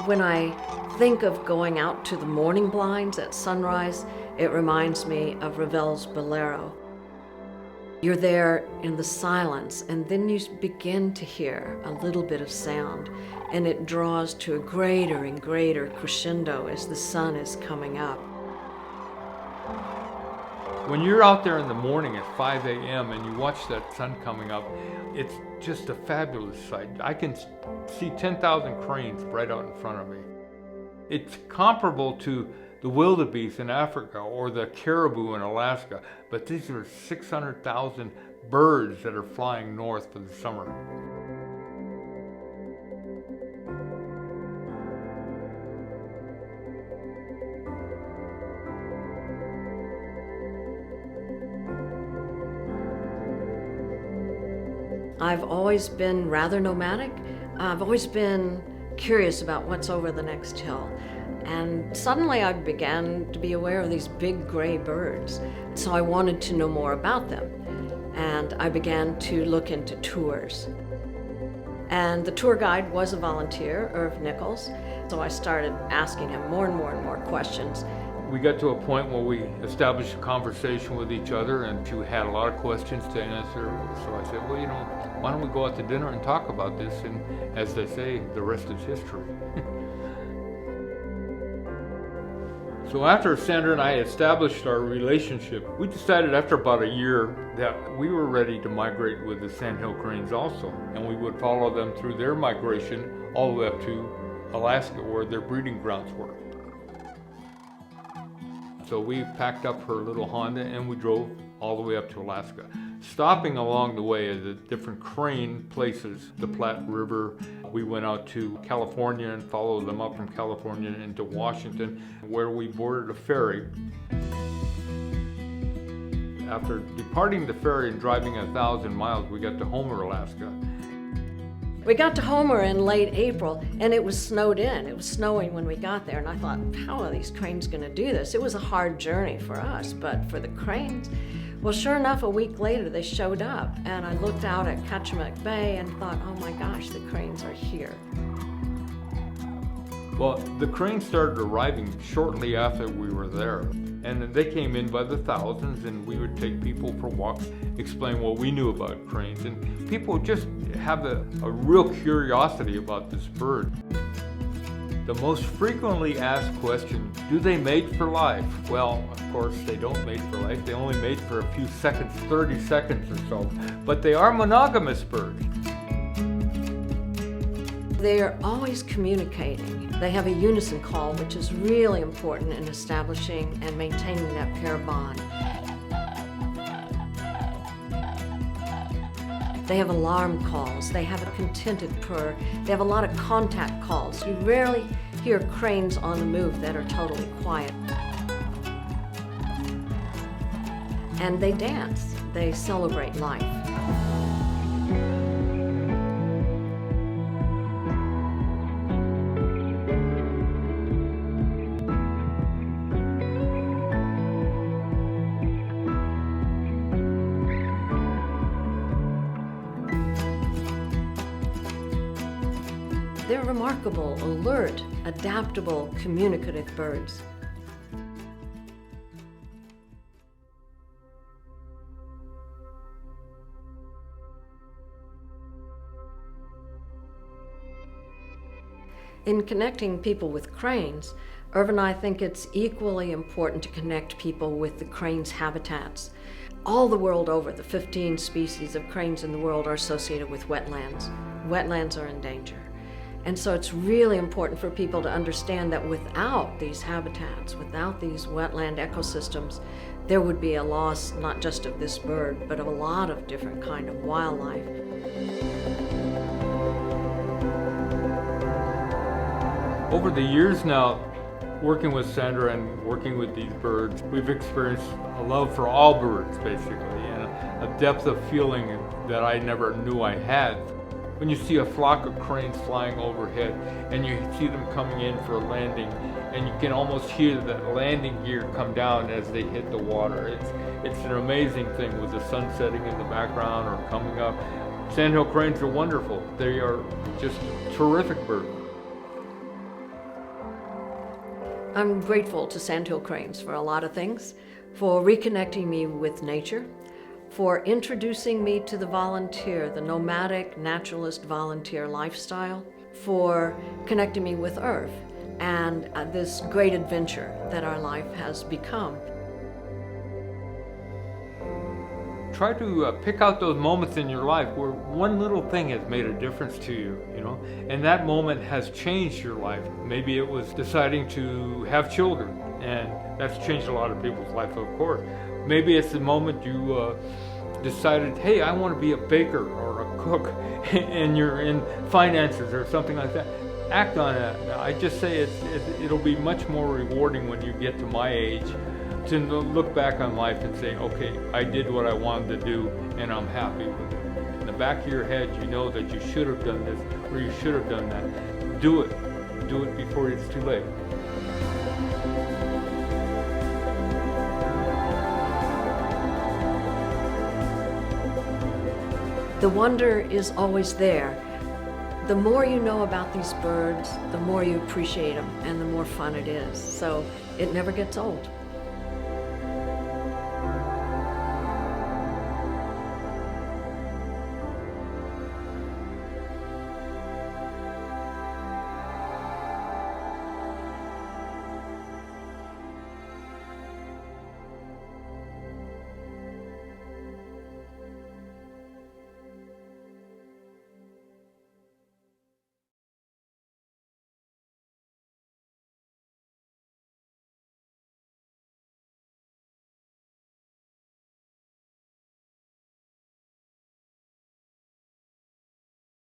When I think of going out to the morning blinds at sunrise, it reminds me of Ravel's Bolero. You're there in the silence, and then you begin to hear a little bit of sound, and it draws to a greater and greater crescendo as the sun is coming up. When you're out there in the morning at 5 a.m. and you watch that sun coming up, it's just a fabulous sight. I can see 10,000 cranes right out in front of me. It's comparable to the wildebeest in Africa or the caribou in Alaska, but these are 600,000 birds that are flying north for the summer. I've always been rather nomadic. I've always been curious about what's over the next hill. And suddenly I began to be aware of these big gray birds. So I wanted to know more about them. And I began to look into tours. And the tour guide was a volunteer, Irv Nichols. So I started asking him more and more questions. We got to a point where we established a conversation with each other, and she had a lot of questions to answer. So I said, well, why don't we go out to dinner and talk about this? And as they say, the rest is history. So after Sandra and I established our relationship, we decided after about a year that we were ready to migrate with the Sandhill Cranes also. And we would follow them through their migration all the way up to Alaska, where their breeding grounds were. So we packed up her little Honda and we drove all the way up to Alaska, stopping along the way at the different crane places, the Platte River. We went out to California and followed them up from California into Washington, where we boarded a ferry. After departing the ferry and driving 1,000 miles, we got to Homer, Alaska. We got to Homer in late April, and it was snowed in. It was snowing when we got there, and I thought, how are these cranes going to do this? It was a hard journey for us, but for the cranes, well, sure enough, a week later, they showed up, and I looked out at Kachemak Bay and thought, oh my gosh, the cranes are here. Well, the cranes started arriving shortly after we were there. And they came in by the thousands, and we would take people for walks, explain what we knew about cranes. And people just have a real curiosity about this bird. The most frequently asked question, do they mate for life? Well, of course, they don't mate for life. They only mate for a few seconds, 30 seconds or so. But they are monogamous birds. They are always communicating. They have a unison call, which is really important in establishing and maintaining that pair bond. They have alarm calls. They have a contented purr. They have a lot of contact calls. You rarely hear cranes on the move that are totally quiet. And they dance. They celebrate life. They're remarkable, alert, adaptable, communicative birds. In connecting people with cranes, Irv and I think it's equally important to connect people with the cranes' habitats. All the world over, the 15 species of cranes in the world are associated with wetlands. Wetlands are in danger. And so it's really important for people to understand that without these habitats, without these wetland ecosystems, there would be a loss not just of this bird, but of a lot of different kind of wildlife. Over the years now, working with Sandra and working with these birds, we've experienced a love for all birds, basically, and a depth of feeling that I never knew I had. When you see a flock of cranes flying overhead and you see them coming in for a landing, and you can almost hear that landing gear come down as they hit the water. It's an amazing thing with the sun setting in the background or coming up. Sandhill cranes are wonderful. They are just terrific birds. I'm grateful to Sandhill Cranes for a lot of things, for reconnecting me with nature, for introducing me to the volunteer, the nomadic naturalist volunteer lifestyle, for connecting me with Earth and this great adventure that our life has become. Try to pick out those moments in your life where one little thing has made a difference to you, and that moment has changed your life. Maybe it was deciding to have children, and that's changed a lot of people's life, of course. Maybe it's the moment you decided, hey, I want to be a baker or a cook, and you're in finances or something like that. Act on it. I just say it'll be much more rewarding when you get to my age to look back on life and say, okay, I did what I wanted to do and I'm happy with it. In the back of your head, you know that you should have done this or you should have done that. Do it. Do it before it's too late. The wonder is always there. The more you know about these birds, the more you appreciate them and the more fun it is. So it never gets old.